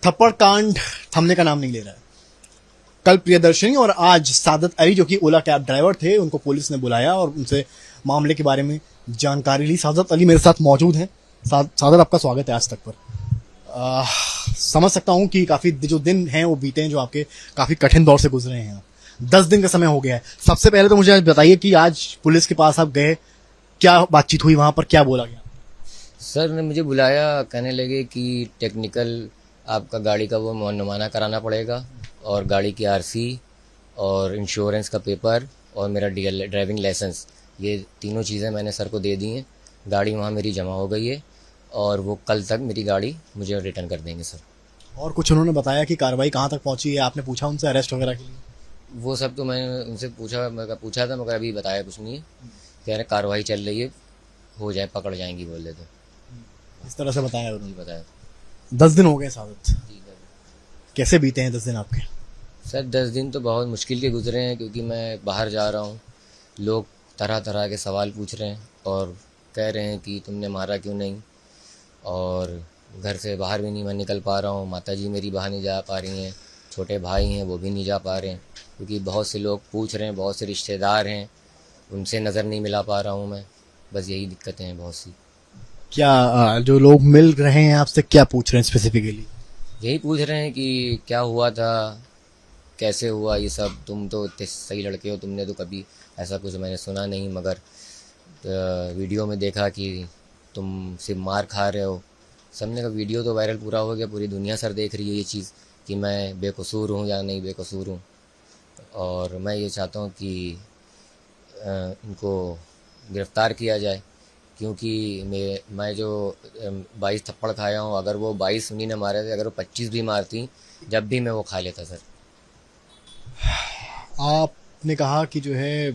थप्पड़ कांड थमने का नाम नहीं ले रहा है। कल प्रियदर्शनी और आज सादत अली जो कि ओला कैब ड्राइवर थे, उनको पुलिस ने बुलाया और उनसे मामले के बारे में जानकारी ली। सादत अली मेरे साथ मौजूद हैं। सादत, आपका स्वागत है आज तक पर। समझ सकता हूं कि काफी जो दिन हैं वो बीते हैं, जो आपके काफी कठिन दौर से गुजरे हैं। 10 दिन का समय हो गया है। सबसे पहले तो मुझे आज बताइए कि आज पुलिस के पास आप गए, क्या बातचीत हुई, वहां पर क्या बोला गया? सर ने मुझे बुलाया, कहने लगे कि टेक्निकल आपका गाड़ी का वो मुआयना कराना पड़ेगा और गाड़ी की आरसी और इंश्योरेंस का पेपर और मेरा ड्राइविंग लाइसेंस, ये तीनों चीज़ें मैंने सर को दे दी हैं। गाड़ी वहाँ मेरी जमा हो गई है और वो कल तक मेरी गाड़ी मुझे रिटर्न कर देंगे सर। और कुछ उन्होंने बताया कि कार्रवाई कहाँ तक पहुंची है? आपने पूछा उनसे अरेस्ट वगैरह के लिए? वो सब तो मैंने उनसे पूछा था, मगर अभी बताया कुछ नहीं है। कह रहे कार्रवाई चल रही है, हो जाए पकड़ जाएंगी बोले तो। इस तरह से बताया उन्होंने? नहीं बताया। 10 दिन हो गए सादत, जी सर। कैसे बीते हैं 10 दिन आपके? सर 10 दिन तो बहुत मुश्किल के गुजरे हैं, क्योंकि मैं बाहर जा रहा हूँ, लोग तरह तरह के सवाल पूछ रहे हैं और कह रहे हैं कि तुमने मारा क्यों नहीं, और घर से बाहर भी नहीं मैं निकल पा रहा हूँ। माताजी मेरी बाहर नहीं जा पा रही हैं, छोटे भाई हैं वो भी नहीं जा पा रहे हैं, क्योंकि बहुत से लोग पूछ रहे हैं, बहुत से रिश्तेदार हैं, उनसे नज़र नहीं मिला पा रहा हूँ मैं। बस यही दिक्कतें हैं बहुत सी। क्या जो लोग मिल रहे हैं आपसे क्या पूछ रहे हैं स्पेसिफिकली? यही पूछ रहे हैं कि क्या हुआ था, कैसे हुआ ये सब, तुम तो इतने सही लड़के हो, तुमने तो कभी ऐसा कुछ मैंने सुना नहीं, मगर वीडियो में देखा कि तुम सिर्फ मार खा रहे हो। सबने का वीडियो तो वायरल पूरा हो गया, पूरी दुनिया सर देख रही है ये चीज़ कि मैं बेकसूर हूँ या नहीं बेकसूर हूँ। और मैं ये चाहता हूँ कि इनको गिरफ़्तार किया जाए, क्योंकि मैं जो 22 थप्पड़ खाया हूँ, अगर वो 22 उन्हीं ने मारे थे, अगर वो 25 भी मारती जब भी मैं वो खा लेता सर। आपने कहा कि जो है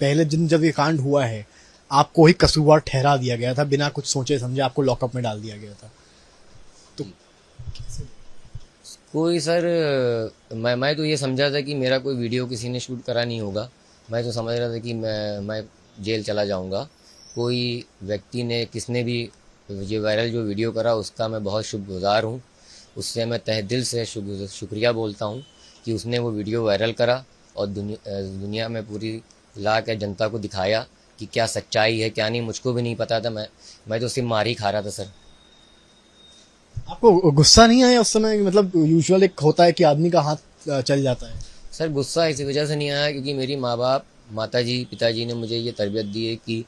पहले दिन जब ये कांड हुआ है आपको ही कसूरवार ठहरा दिया गया था, बिना कुछ सोचे समझे आपको लॉकअप में डाल दिया गया था। तो कोई सर, मैं तो ये समझा था कि मेरा कोई वीडियो किसी ने शूट करा नहीं होगा। मैं तो समझ रहा था कि मैं जेल चला जाऊंगा। कोई व्यक्ति ने, किसने भी ये वायरल जो वीडियो करा, उसका मैं बहुत शुक्रगुजार हूँ। उससे मैं तहे दिल से शुक्रिया बोलता हूँ कि उसने वो वीडियो वायरल करा और दुनिया में पूरी ला के जनता को दिखाया कि क्या सच्चाई है क्या नहीं। मुझको भी नहीं पता था, मैं तो सिर्फ मार ही खा रहा था सर। आपको गुस्सा नहीं आया उस समय? मतलब यूजुअल एक होता है कि आदमी का हाथ चल जाता है। सर गुस्सा इसी वजह से नहीं आया क्योंकि मेरी माँ बाप, माताजी, पिताजी ने मुझे ये तरबियत दी है कि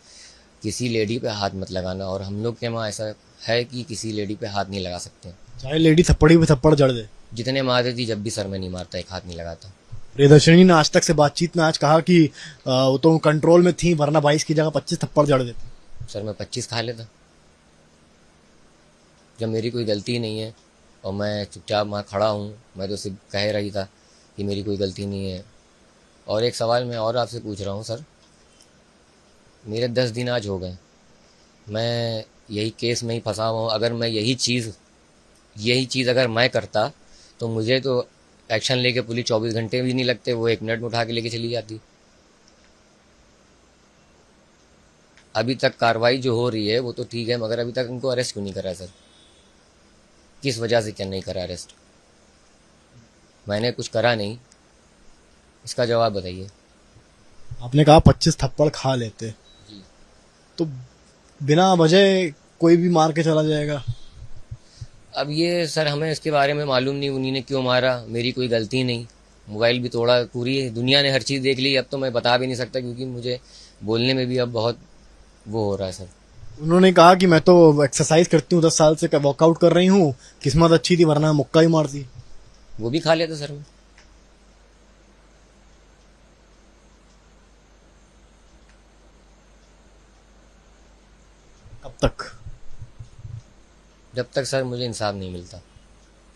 किसी लेडी पे हाथ मत लगाना, और हम लोग के वहाँ ऐसा है कि किसी लेडी पे हाथ नहीं लगा सकते। चाहे लेडी थप्पड़ी पे थप्पड़ जड़ दे। जितने मारते थी, जब भी सर में नहीं मारता, एक हाथ नहीं लगाता। प्रियदर्शनी ने आज तक से बातचीत में आज कहा कि वो तो कंट्रोल में थी, वरना 22 की जगह 25 थप्पड़ जड़ देते। सर मैं 25 खा लेता जब मेरी कोई गलती नहीं है और मैं चुपचाप वहाँ खड़ा हूँ। मैं तो सिर्फ कह रही था कि मेरी कोई गलती नहीं है। और एक सवाल मैं और आपसे पूछ रहा हूँ सर, मेरे 10 दिन आज हो गए, मैं यही केस में ही फंसा हुआ हूँ। अगर मैं यही चीज़ अगर मैं करता तो मुझे तो एक्शन लेके पुलिस 24 घंटे भी नहीं लगते, वो 1 मिनट में उठा के लेके चली जाती। अभी तक कार्रवाई जो हो रही है वो तो ठीक है, मगर अभी तक उनको अरेस्ट क्यों नहीं करा सर? किस वजह से क्या नहीं करा अरेस्ट? मैंने कुछ करा नहीं, इसका जवाब बताइए। आपने कहा 25 थप्पड़ खा लेते, जी। तो बिना वजह कोई भी मार के चला जाएगा? अब ये सर हमें इसके बारे में मालूम नहीं, उन्हीं ने क्यों मारा, मेरी कोई गलती नहीं। मोबाइल भी तोड़ा, पूरी दुनिया ने हर चीज़ देख ली। अब तो मैं बता भी नहीं सकता, क्योंकि मुझे बोलने में भी अब बहुत वो हो रहा है सर। उन्होंने कहा कि मैं तो एक्सरसाइज करती हूँ, 10 साल से वर्कआउट कर रही हूँ, किस्मत अच्छी थी वरना मुक्का ही मारती। वो भी खा लेता सर मैं। कब तक? जब तक सर मुझे इंसाफ नहीं मिलता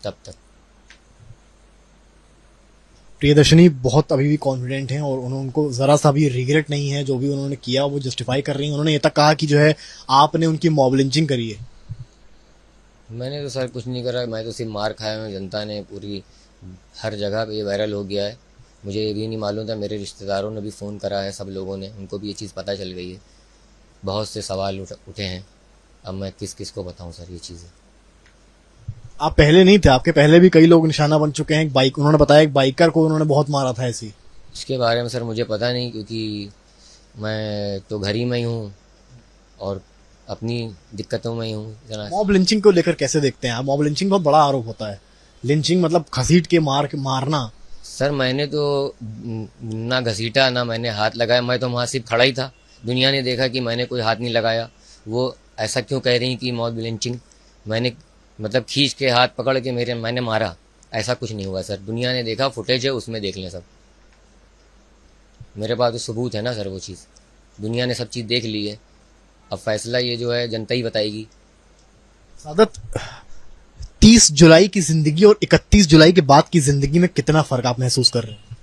तब तक। प्रियदर्शनी बहुत अभी भी कॉन्फिडेंट हैं और उनको जरा सा भी रिग्रेट नहीं है। जो भी उन्होंने किया वो जस्टिफाई कर रही हैं। उन्होंने ये तक कहा कि जो है आपने उनकी मॉब लिंचिंग करी है। मैंने तो सर कुछ नहीं करा, मैं तो सिर्फ मार खाया हूँ। जनता ने पूरी हर जगह पे ये वायरल हो गया है। मुझे ये भी नहीं मालूम था, मेरे रिश्तेदारों ने भी फ़ोन करा है, सब लोगों ने, उनको भी ये चीज़ पता चल गई है। बहुत से सवाल उठे हैं। अब मैं किस किस को बताऊँ सर ये चीज़ें। आप पहले नहीं थे, आपके पहले भी कई लोग निशाना बन चुके हैं। एक बाइक, उन्होंने बताया एक बाइकर को उन्होंने बहुत मारा था ऐसी। इसके बारे में सर मुझे पता नहीं, क्योंकि मैं तो घर ही में ही हूँ और अपनी दिक्कतों में ही हूँ इतना। मॉब लिंचिंग को लेकर कैसे देखते हैं आप? मॉब लिंचिंग बहुत बड़ा आरोप होता है। लिंचिंग मतलब घसीट के मारना। सर मैंने तो ना घसीटा ना मैंने हाथ लगाया, मैं तो वहाँ सिर्फ खड़ा ही था। दुनिया ने देखा कि मैंने कोई हाथ नहीं लगाया। वो ऐसा क्यों कह रही कि मॉब लिंचिंग? मैंने मतलब खींच के हाथ पकड़ के मैंने मारा, ऐसा कुछ नहीं हुआ सर। दुनिया ने देखा, फुटेज है, उसमें देख लें सब। मेरे पास तो सबूत है ना सर, वो चीज़ दुनिया ने सब चीज़ देख ली है। अब फैसला ये जो है जनता ही बताएगी। सादत, 30 जुलाई की जिंदगी और 31 जुलाई के बाद की जिंदगी में कितना फर्क आप महसूस कर रहे हैं?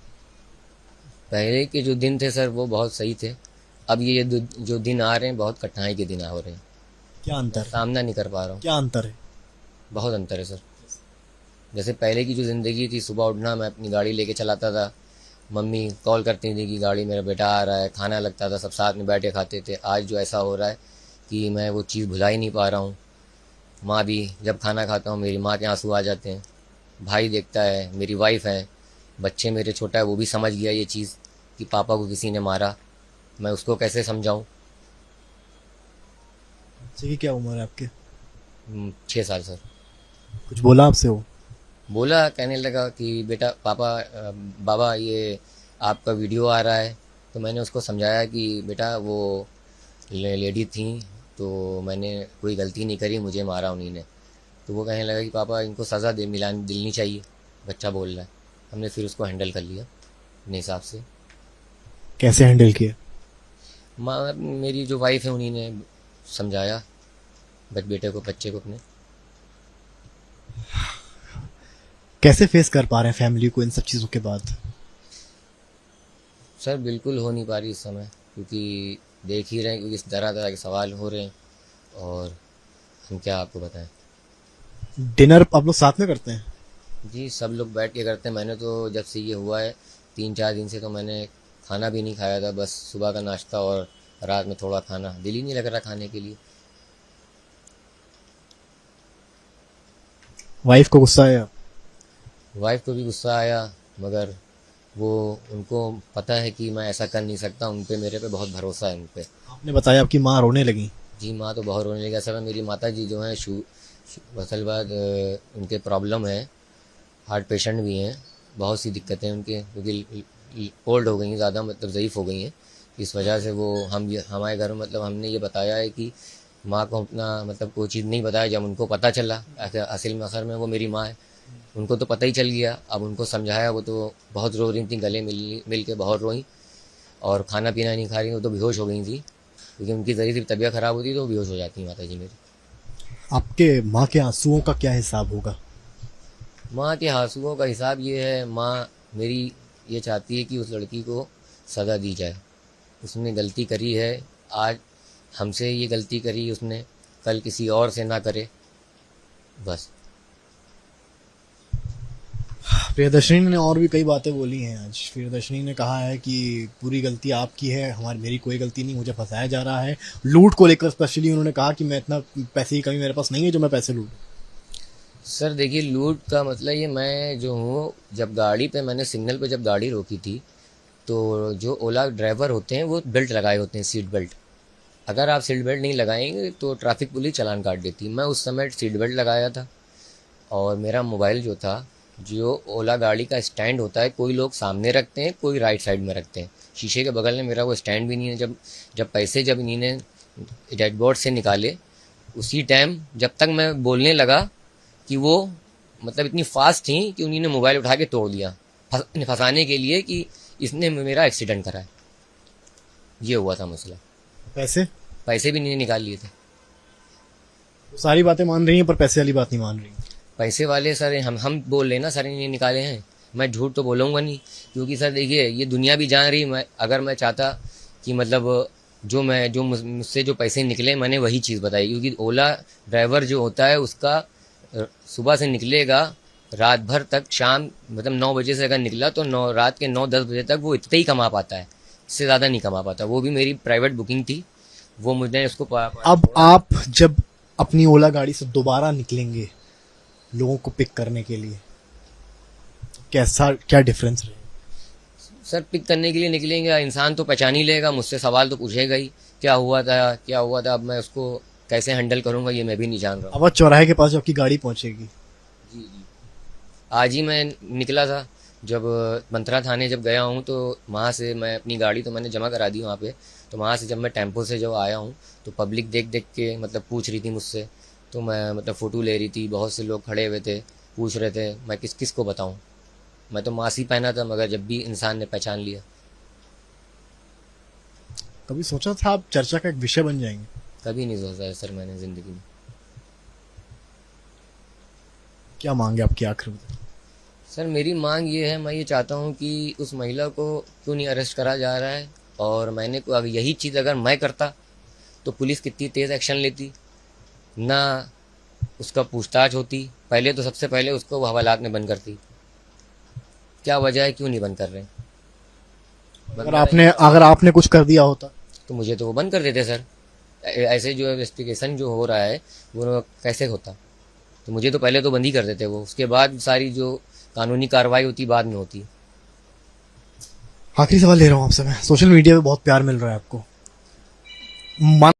पहले के जो दिन थे सर वो बहुत सही थे। अब ये जो दिन आ रहे हैं बहुत कठिनाई के दिन आ रहे हैं। क्या अंतर है? सामना नहीं कर पा रहा हूँ। क्या अंतर है? बहुत अंतर है सर। जैसे पहले की जो ज़िंदगी थी, सुबह उठना, मैं अपनी गाड़ी लेके चलाता था, मम्मी कॉल करती थी कि गाड़ी मेरा बेटा आ रहा है, खाना लगता था, सब साथ में बैठ के खाते थे। आज जो ऐसा हो रहा है कि मैं वो चीज़ भुला ही नहीं पा रहा हूँ। माँ भी, जब खाना खाता हूँ मेरी माँ के आंसू आ जाते हैं। भाई देखता है, मेरी वाइफ है, बच्चे मेरे छोटा है, वो भी समझ गया ये चीज़ कि पापा को किसी ने मारा। मैं उसको कैसे समझाऊँ? बच्चे की क्या उम्र है आपके? 6 साल सर। कुछ बोला आपसे वो? बोला, कहने लगा कि बेटा बाबा ये आपका वीडियो आ रहा है। तो मैंने उसको समझाया कि बेटा वो लेडी थी, तो मैंने कोई गलती नहीं करी, मुझे मारा उन्हीं ने। तो वो कहने लगा कि पापा इनको सज़ा दिलनी चाहिए, बच्चा बोल रहा है। हमने फिर उसको हैंडल कर लिया अपने हिसाब से। कैसे हैंडल किया? माँ मेरी जो वाइफ है उन्हीं ने समझाया बच्चे को अपने। कैसे फेस कर पा रहे हैं फैमिली को इन सब चीज़ों के बाद? सर बिल्कुल हो नहीं पा रही इस समय, क्योंकि देख ही रहे हैं, क्योंकि तरह तरह के सवाल हो रहे हैं और हम क्या आपको बताएं। डिनर आप लोग साथ में करते हैं? जी सब लोग बैठ के करते हैं। मैंने तो जब से ये हुआ है 3-4 दिन से तो मैंने खाना भी नहीं खाया था, बस सुबह का नाश्ता और रात में थोड़ा खाना। दिल ही नहीं लग रहा खाने के लिए। वाइफ को गुस्सा आया? वाइफ को भी गुस्सा आया, मगर वो उनको पता है कि मैं ऐसा कर नहीं सकता। उन पे, मेरे पे बहुत भरोसा है उन पे। आपने बताया आपकी माँ रोने लगी। जी माँ तो बहुत रोने लगी। असल में मेरी माता जी जो हैं असल बात उनके प्रॉब्लम है, हार्ट पेशेंट भी हैं, बहुत सी दिक्कतें उनके, क्योंकि ओल्ड हो गई हैं ज़्यादा, मतलब ज़ईफ़ हो गई हैं। इस वजह से वो हमारे घर में मतलब हमने ये बताया है कि माँ को अपना मतलब कोई चीज़ नहीं बताया। जब उनको पता चला, असल में वो मेरी माँ है, उनको तो पता ही चल गया। अब उनको समझाया, वो तो बहुत रो रही थी, गले मिल के बहुत रोई और खाना पीना नहीं खा रही, वो तो बेहोश हो गई थी, क्योंकि उनकी ज़री सी तबीयत ख़राब होती तो वो बेहोश हो जाती माता जी मेरी। आपके माँ के आंसुओं का क्या हिसाब होगा? माँ के आंसुओं का हिसाब ये है, माँ मेरी ये चाहती है कि उस लड़की को सज़ा दी जाए। उसने गलती करी है, आज हमसे ये गलती करी उसने, कल किसी और से ना करे, बस। प्रियदर्शनी ने और भी कई बातें बोली हैं आज। प्रियदर्शनी ने कहा है कि पूरी गलती आपकी है, मेरी कोई गलती नहीं, मुझे फंसाया जा रहा है। लूट को लेकर स्पेशली उन्होंने कहा कि मैं इतना पैसे की कमी मेरे पास नहीं है जो मैं पैसे लूट। सर देखिए, लूट का मतलब ये, मैं जो हूँ, जब गाड़ी पे मैंने सिग्नल पे जब गाड़ी रोकी थी, तो जो ओला ड्राइवर होते हैं वो बेल्ट लगाए होते हैं, सीट बेल्ट। अगर आप सीट बेल्ट नहीं लगाएंगे तो ट्रैफिक पुलिस चालान काट देती। मैं उस समय सीट बेल्ट लगाया था और मेरा मोबाइल जो था, जो ओला गाड़ी का स्टैंड होता है, कोई लोग सामने रखते हैं, कोई राइट साइड में रखते हैं, शीशे के बगल में मेरा वो स्टैंड भी नहीं है। जब पैसे जब इन्हीं डैशबोर्ड से निकाले, उसी टाइम जब तक मैं बोलने लगा कि वो मतलब इतनी फास्ट थी कि उन्हीं ने मोबाइल उठा के तोड़ दिया, फंसाने के लिए कि इसने मेरा एक्सीडेंट करा है। ये हुआ था मसला। पैसे भी नहीं निकाल लिए थे। सारी बातें मान रही हैं पर पैसे वाली बात नहीं मान रही। पैसे वाले सर हम बोल रहे ना सर, इन्हें निकाले हैं। मैं झूठ तो बोलूँगा नहीं, क्योंकि सर देखिए ये दुनिया भी जान रही। अगर मैं चाहता कि मतलब जो मुझसे जो पैसे निकले मैंने वही चीज़ बताई, क्योंकि ओला ड्राइवर जो होता है उसका सुबह से निकलेगा रात भर तक, शाम मतलब 9 बजे से अगर निकला तो रात के 9-10 बजे तक वो इतना ही कमा पाता है, इससे ज़्यादा नहीं कमा पाता। वो भी मेरी प्राइवेट बुकिंग थी, वो मुझे उसको अब आप जब अपनी ओला गाड़ी से दोबारा निकलेंगे, लोगों को पिक करने के लिए, कैसा क्या डिफरेंस रहेगा? सर पिक करने के लिए निकलेंगे, इंसान तो पहचान ही लेगा, मुझसे सवाल तो पूछेगा ही, क्या हुआ था क्या हुआ था। अब मैं उसको कैसे हैंडल करूंगा ये मैं भी नहीं जान रहा हूँ। अब चौराहे के पास जो आपकी गाड़ी पहुंचेगी, जी जी। आज ही मैं निकला था, जब मंत्रा थाने जब गया हूँ तो वहाँ से मैं अपनी गाड़ी तो मैंने जमा करा दी वहाँ पे। तो वहाँ से जब मैं टेम्पो से जब आया हूँ तो पब्लिक देख देख के मतलब पूछ रही थी मुझसे, तो मैं मतलब फ़ोटो ले रही थी, बहुत से लोग खड़े हुए थे पूछ रहे थे, मैं किस किस को बताऊँ। मैं तो मास्क ही पहना था मगर जब भी इंसान ने पहचान लिया। कभी सोचा था आप चर्चा का एक विषय बन जाएंगे? कभी नहीं सोचा है सर मैंने ज़िंदगी में। क्या मांगे आपकी आखिर में? सर मेरी मांग ये है, मैं ये चाहता हूँ कि उस महिला को क्यों नहीं अरेस्ट करा जा रहा है, और मैंने अगर यही चीज़ अगर मैं करता तो पुलिस कितनी तेज़ एक्शन लेती, ना उसका पूछताछ होती। पहले तो सबसे पहले उसको वो हवालात में बंद करती। क्या वजह है क्यों नहीं बंद कर रहे? अगर आपने कुछ कर दिया होता तो मुझे तो वो बंद कर देते सर। ऐसे जो इन्वेस्टिगेशन जो हो रहा है वो कैसे होता? तो मुझे तो पहले तो बंद ही कर देते वो, उसके बाद सारी जो कानूनी कार्रवाई होती बाद में होती। आखिरी सवाल ले रहा हूँ आपसे मैं, सोशल मीडिया पे बहुत प्यार मिल रहा है आपको,